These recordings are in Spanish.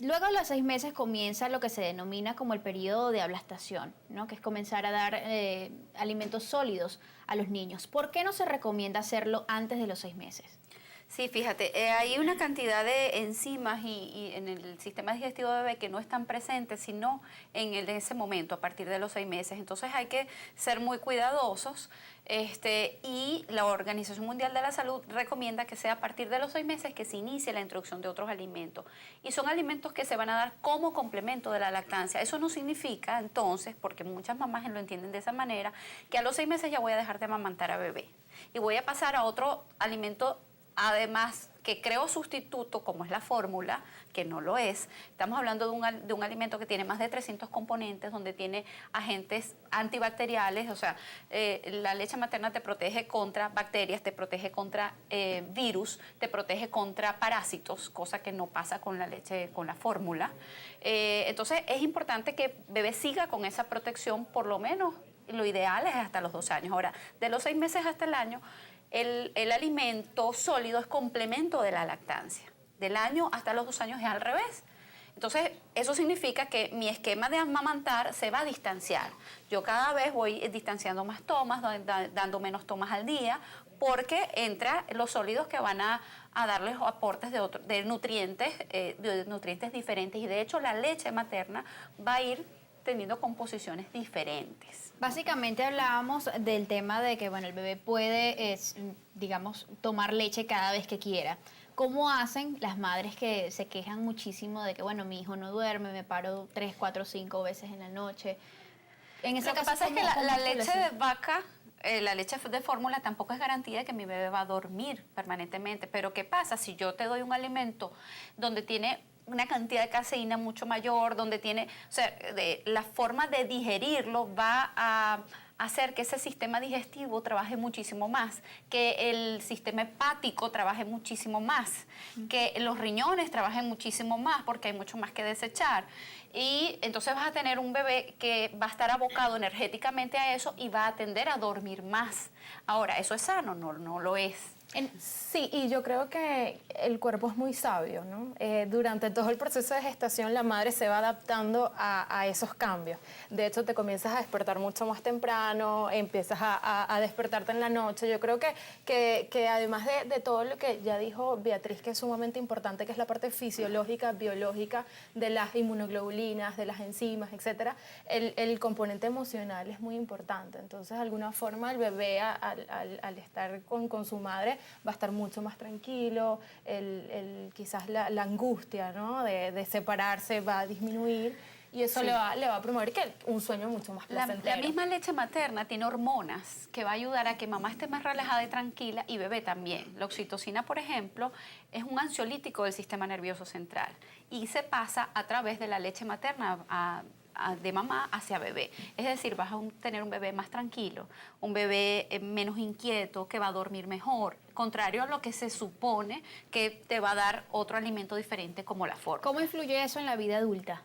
Luego de los 6 meses comienza lo que se denomina como el periodo de ablastación, ¿no? Que es comenzar a dar alimentos sólidos a los niños. ¿Por qué no se recomienda hacerlo antes de los 6 meses? Sí, fíjate, hay una cantidad de enzimas y en el sistema digestivo de bebé que no están presentes, sino en ese momento, a partir de los 6 meses. Entonces hay que ser muy cuidadosos y la Organización Mundial de la Salud recomienda que sea a partir de los 6 meses que se inicie la introducción de otros alimentos. Y son alimentos que se van a dar como complemento de la lactancia. Eso no significa, entonces, porque muchas mamás lo entienden de esa manera, que a los 6 meses ya voy a dejar de amamantar a bebé y voy a pasar a otro alimento. Además, que creo sustituto, como es la fórmula, que no lo es. Estamos hablando de un alimento que tiene más de 300 componentes, donde tiene agentes antibacteriales, o sea, la leche materna te protege contra bacterias, te protege contra virus, te protege contra parásitos, cosa que no pasa con la leche, con la fórmula. Entonces, es importante que bebé siga con esa protección, por lo menos, lo ideal es hasta los 2 años. Ahora, de los 6 meses hasta el año, el alimento sólido es complemento de la lactancia. Del año hasta los 2 años es al revés. Entonces, eso significa que mi esquema de amamantar se va a distanciar. Yo cada vez voy distanciando más tomas, dando menos tomas al día, porque entran los sólidos que van a darles aportes de nutrientes diferentes. Y de hecho, la leche materna va a ir teniendo composiciones diferentes. Básicamente hablábamos del tema de que, bueno, el bebé puede, digamos, tomar leche cada vez que quiera. ¿Cómo hacen las madres que se quejan muchísimo de que, bueno, mi hijo no duerme, me paro 3, 4, 5 veces en la noche? En ese Lo que caso, pasa es que ¿cómo la es leche de vaca, la leche de fórmula tampoco es garantía de que mi bebé va a dormir permanentemente. Pero ¿qué pasa? Si yo te doy un alimento donde tiene una cantidad de caseína mucho mayor, donde tiene, o sea, la forma de digerirlo va a hacer que ese sistema digestivo trabaje muchísimo más, que el sistema hepático trabaje muchísimo más, que los riñones trabajen muchísimo más, porque hay mucho más que desechar. Y entonces vas a tener un bebé que va a estar abocado energéticamente a eso y va a tender a dormir más. Ahora, ¿eso es sano? No, no lo es. Sí, y yo creo que el cuerpo es muy sabio, ¿no? Durante todo el proceso de gestación la madre se va adaptando a esos cambios. De hecho, te comienzas a despertar mucho más temprano, empiezas a despertarte en la noche. Yo creo que además de todo lo que ya dijo Beatriz, que es sumamente importante, que es la parte fisiológica, biológica de las inmunoglobulinas, de las enzimas, etcétera, el componente emocional es muy importante. Entonces, de alguna forma, el bebé al estar con su madre va a estar mucho más tranquilo, quizás la angustia, ¿no? de separarse va a disminuir y eso Sí. le va a promover un sueño mucho más placentero. La misma leche materna tiene hormonas que va a ayudar a que mamá esté más relajada y tranquila y bebé también. La oxitocina, por ejemplo, es un ansiolítico del sistema nervioso central y se pasa a través de la leche materna de mamá hacia bebé. Es decir, vas a tener un bebé más tranquilo, un bebé menos inquieto, que va a dormir mejor, contrario a lo que se supone que te va a dar otro alimento diferente como la fórmula. ¿cómo influye eso en la vida adulta?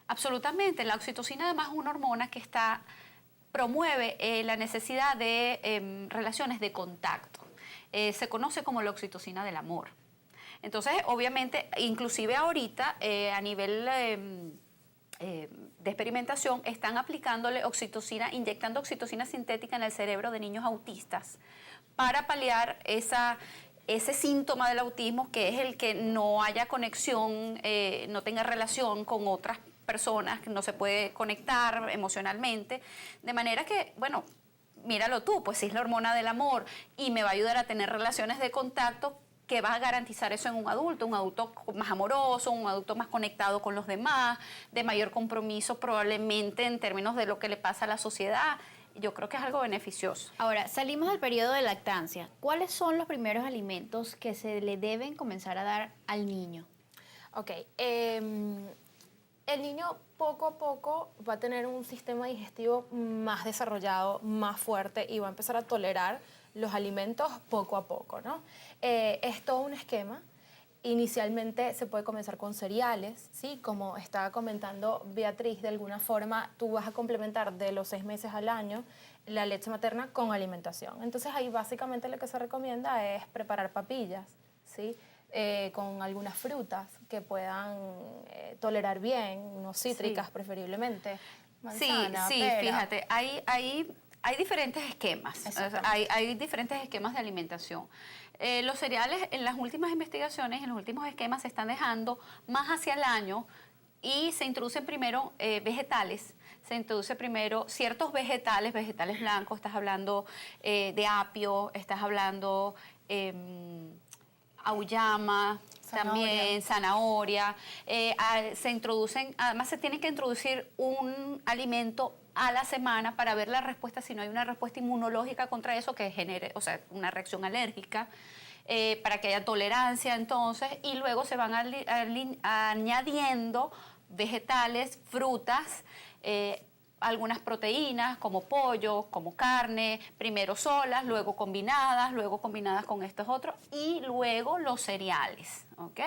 Absolutamente. La oxitocina además es una hormona que promueve la necesidad de relaciones de contacto. Se conoce como la oxitocina del amor. Entonces, obviamente, inclusive ahorita a nivel de experimentación están aplicándole oxitocina, inyectando oxitocina sintética en el cerebro de niños autistas para paliar ese síntoma del autismo, que es el que no haya conexión, no tenga relación con otras personas, que no se puede conectar emocionalmente, de manera que, bueno, míralo tú, pues si es la hormona del amor y me va a ayudar a tener relaciones de contacto, que va a garantizar eso en un adulto más amoroso, un adulto más conectado con los demás, de mayor compromiso probablemente en términos de lo que le pasa a la sociedad. Yo creo que es algo beneficioso. Ahora, salimos del periodo de lactancia. ¿Cuáles son los primeros alimentos que se le deben comenzar a dar al niño? Ok, el niño poco a poco va a tener un sistema digestivo más desarrollado, más fuerte y va a empezar a tolerar los alimentos poco a poco, ¿no? Es todo un esquema. Inicialmente se puede comenzar con cereales, ¿sí? Como estaba comentando Beatriz, de alguna forma tú vas a complementar de los 6 meses al año la leche materna con alimentación. Entonces ahí básicamente lo que se recomienda es preparar papillas, ¿sí? Con algunas frutas que puedan tolerar bien, no cítricas Sí. preferiblemente. Manzana, Sí, pera. fíjate, hay diferentes esquemas, o sea, Exactamente. hay diferentes esquemas de alimentación. Los cereales en las últimas investigaciones, en los últimos esquemas, se están dejando más hacia el año y se introducen primero vegetales, se introduce primero ciertos vegetales, vegetales blancos, estás hablando de apio, estás hablando auyama, también zanahoria. Se introducen, además se tiene que introducir un alimento a la semana para ver la respuesta, si no hay una respuesta inmunológica contra eso que genere, o sea, una reacción alérgica, para que haya tolerancia entonces, y luego se van añadiendo vegetales, frutas, algunas proteínas como pollo, como carne, primero solas, luego combinadas con estos otros y luego los cereales, ¿ok?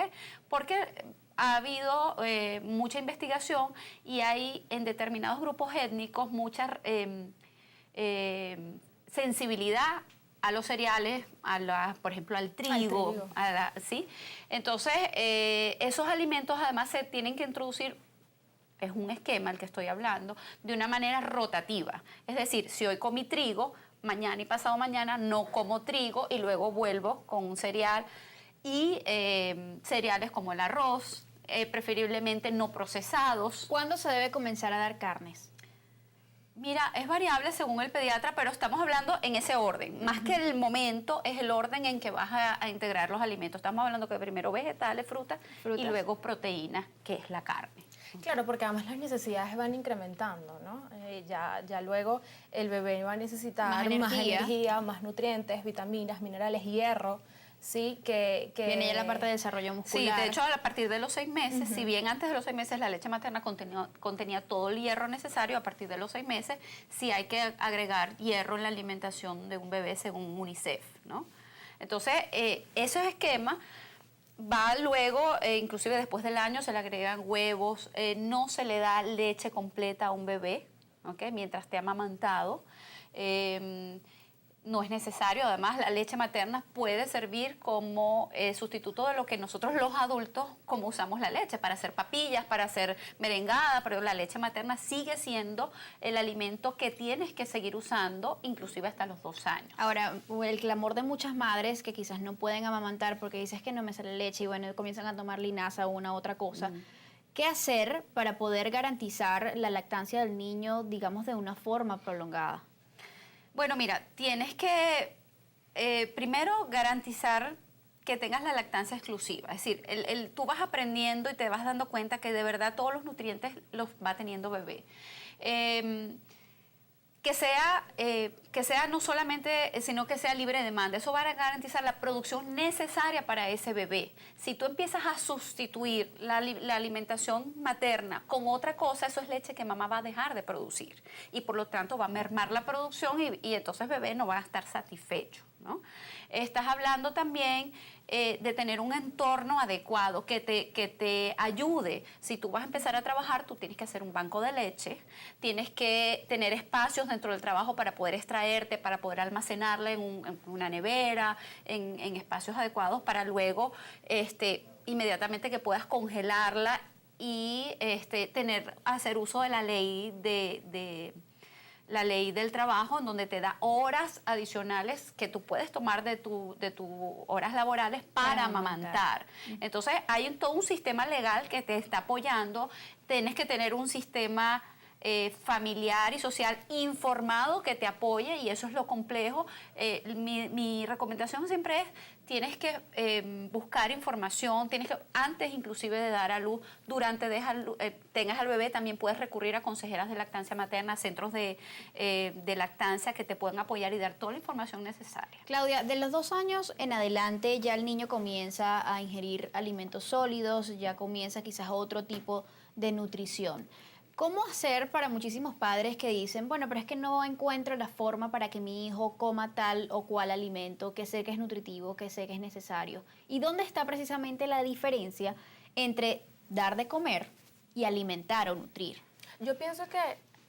Porque ha habido mucha investigación y hay en determinados grupos étnicos mucha sensibilidad a los cereales, por ejemplo, al trigo. ¿Sí? Entonces, esos alimentos además se tienen que introducir, es un esquema el que estoy hablando, de una manera rotativa. Es decir, si hoy comí trigo, mañana y pasado mañana no como trigo y luego vuelvo con un cereal y cereales como el arroz, preferiblemente no procesados. ¿Cuándo se debe comenzar a dar carnes? Mira, es variable según el pediatra, pero estamos hablando en ese orden. Más que el momento, es el orden en que vas a integrar los alimentos. Estamos hablando que primero vegetales, frutas y luego proteínas, que es la carne. Claro, porque además las necesidades van incrementando, ¿no? Ya luego el bebé va a necesitar más energía, más nutrientes, vitaminas, minerales, hierro, ¿sí? Que viene ya la parte de desarrollo muscular. Sí, de hecho, a partir de los 6 meses, si bien antes de los 6 meses la leche materna contenía todo el hierro necesario, a partir de los 6 meses sí hay que agregar hierro en la alimentación de un bebé según UNICEF, ¿no? Entonces, ese esquema va luego, inclusive después del año, se le agregan huevos, no se le da leche completa a un bebé, ¿ok? Mientras esté amamantado. No es necesario, además la leche materna puede servir como sustituto de lo que nosotros los adultos como usamos la leche, para hacer papillas, para hacer merengada, pero la leche materna sigue siendo el alimento que tienes que seguir usando, inclusive hasta los 2 años. Ahora, el clamor de muchas madres que quizás no pueden amamantar porque dices que no me sale leche y bueno, comienzan a tomar linaza o una otra cosa. ¿Qué hacer para poder garantizar la lactancia del niño, digamos, de una forma prolongada? Bueno, mira, tienes que primero garantizar que tengas la lactancia exclusiva. Es decir, tú vas aprendiendo y te vas dando cuenta que de verdad todos los nutrientes los va teniendo bebé. Que sea no solamente, sino que sea libre de demanda. Eso va a garantizar la producción necesaria para ese bebé. Si tú empiezas a sustituir la alimentación materna con otra cosa, eso es leche que mamá va a dejar de producir. Y por lo tanto va a mermar la producción y entonces bebé no va a estar satisfecho, ¿no? Estás hablando también de tener un entorno adecuado que te ayude. Si tú vas a empezar a trabajar, tú tienes que hacer un banco de leche, tienes que tener espacios dentro del trabajo para poder extraerte, para poder almacenarla en una nevera, en espacios adecuados para luego inmediatamente que puedas congelarla y hacer uso de la ley la ley del trabajo, en donde te da horas adicionales que tú puedes tomar de tus horas laborales para amamantar. Entonces, hay todo un sistema legal que te está apoyando. Tienes que tener un sistema familiar y social informado que te apoye, y eso es lo complejo. Mi recomendación siempre es, tienes que buscar información, antes inclusive de dar a luz, durante tengas al bebé, también puedes recurrir a consejeras de lactancia materna, centros de lactancia que te pueden apoyar y dar toda la información necesaria. Claudia, de los 2 años en adelante ya el niño comienza a ingerir alimentos sólidos, ya comienza quizás otro tipo de nutrición. ¿Cómo hacer para muchísimos padres que dicen, bueno, pero es que no encuentro la forma para que mi hijo coma tal o cual alimento, que sé que es nutritivo, que sé que es necesario? ¿Y dónde está precisamente la diferencia entre dar de comer y alimentar o nutrir? Yo pienso que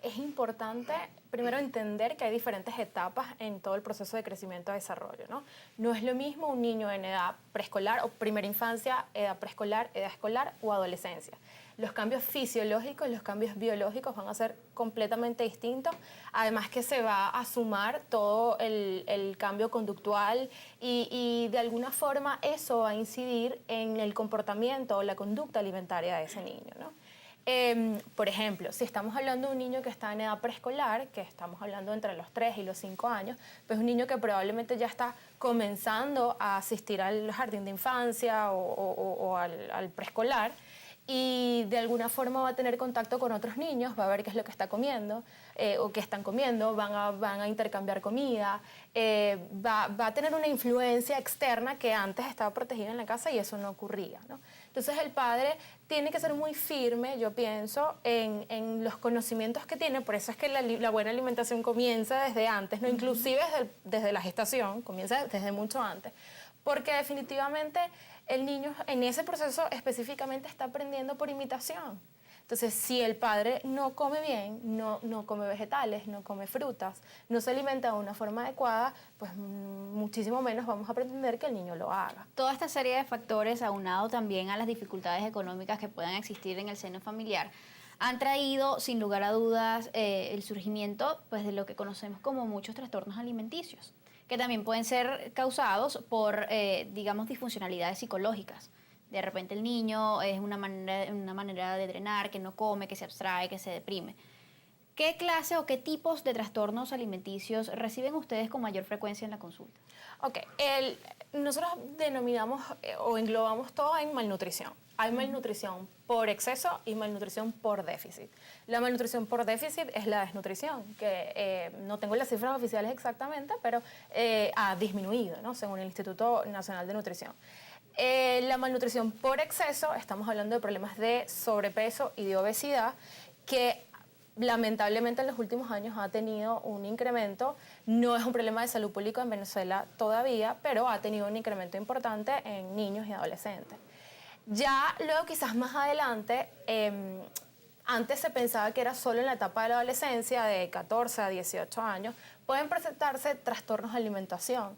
es importante primero entender que hay diferentes etapas en todo el proceso de crecimiento y desarrollo, ¿no? No es lo mismo un niño en edad preescolar o primera infancia, edad preescolar, edad escolar o adolescencia. Los cambios fisiológicos, los cambios biológicos van a ser completamente distintos, además que se va a sumar todo el cambio conductual y de alguna forma eso va a incidir en el comportamiento o la conducta alimentaria de ese niño, ¿no? Por ejemplo, si estamos hablando de un niño que está en edad preescolar, que estamos hablando entre los 3 y los 5 años, pues un niño que probablemente ya está comenzando a asistir al jardín de infancia o al preescolar, y de alguna forma va a tener contacto con otros niños, va a ver qué es lo que está comiendo o qué están comiendo, van a intercambiar comida, va a tener una influencia externa que antes estaba protegida en la casa y eso no ocurría, ¿no? Entonces el padre tiene que ser muy firme, yo pienso, en los conocimientos que tiene, por eso es que la buena alimentación comienza desde antes, ¿no? Inclusive desde la gestación, comienza desde mucho antes, porque definitivamente el niño en ese proceso específicamente está aprendiendo por imitación. Entonces, si el padre no come bien, no come vegetales, no come frutas, no se alimenta de una forma adecuada, pues muchísimo menos vamos a pretender que el niño lo haga. Toda esta serie de factores, aunado también a las dificultades económicas que puedan existir en el seno familiar, han traído, sin lugar a dudas, el surgimiento pues, de lo que conocemos como muchos trastornos alimenticios, que también pueden ser causados por, digamos, disfuncionalidades psicológicas. De repente el niño es una manera de drenar, que no come, que se abstrae, que se deprime. ¿Qué clase o qué tipos de trastornos alimenticios reciben ustedes con mayor frecuencia en la consulta? Ok, nosotros denominamos o englobamos todo en malnutrición. Hay malnutrición por exceso y malnutrición por déficit. La malnutrición por déficit es la desnutrición, que no tengo las cifras oficiales exactamente, pero ha disminuido, ¿no? Según el Instituto Nacional de Nutrición. La malnutrición por exceso, estamos hablando de problemas de sobrepeso y de obesidad, que lamentablemente en los últimos años ha tenido un incremento. No es un problema de salud pública en Venezuela todavía, pero ha tenido un incremento importante en niños y adolescentes. Ya luego quizás más adelante, antes se pensaba que era solo en la etapa de la adolescencia, de 14 a 18 años, pueden presentarse trastornos de alimentación.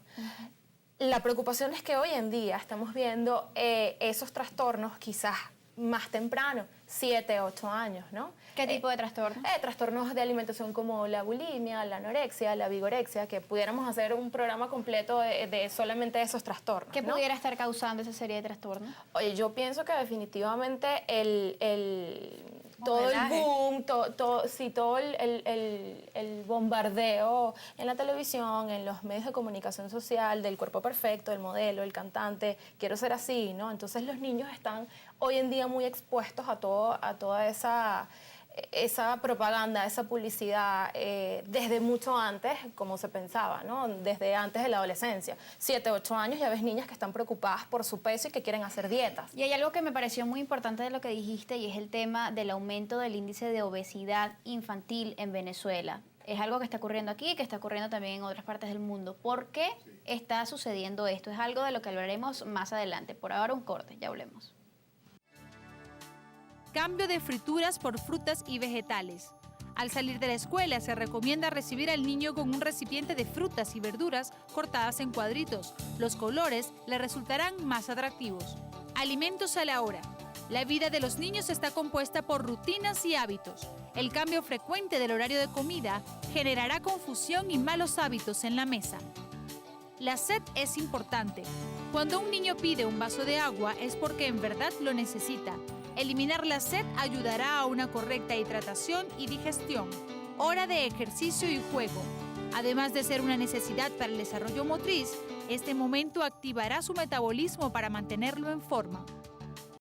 La preocupación es que hoy en día estamos viendo esos trastornos quizás más temprano, 7, 8 años, ¿no? ¿Qué tipo de trastornos? Trastornos de alimentación como la bulimia, la anorexia, la vigorexia, que pudiéramos hacer un programa completo de solamente esos trastornos. ¿Qué pudiera estar causando esa serie de trastornos? Oye, yo pienso que definitivamente todo el boom, todo el bombardeo en la televisión, en los medios de comunicación social, del cuerpo perfecto, del modelo, el cantante, quiero ser así, ¿no? Entonces los niños están hoy en día muy expuestos a toda esa propaganda, esa publicidad, desde mucho antes, como se pensaba, ¿no? Desde antes de la adolescencia. 7, 8 años ya ves niñas que están preocupadas por su peso y que quieren hacer dietas. Y hay algo que me pareció muy importante de lo que dijiste, y es el tema del aumento del índice de obesidad infantil en Venezuela. Es algo que está ocurriendo aquí y que está ocurriendo también en otras partes del mundo. ¿Por qué está sucediendo esto? Es algo de lo que hablaremos más adelante. Por ahora un corte, ya hablemos. Cambio de frituras por frutas y vegetales. Al salir de la escuela se recomienda recibir al niño con un recipiente de frutas y verduras cortadas en cuadritos. Los colores le resultarán más atractivos. Alimentos a la hora. La vida de los niños está compuesta por rutinas y hábitos. El cambio frecuente del horario de comida generará confusión y malos hábitos en la mesa. La sed es importante. Cuando un niño pide un vaso de agua es porque en verdad lo necesita. Eliminar la sed ayudará a una correcta hidratación y digestión. Hora de ejercicio y juego. Además de ser una necesidad para el desarrollo motriz, este momento activará su metabolismo para mantenerlo en forma.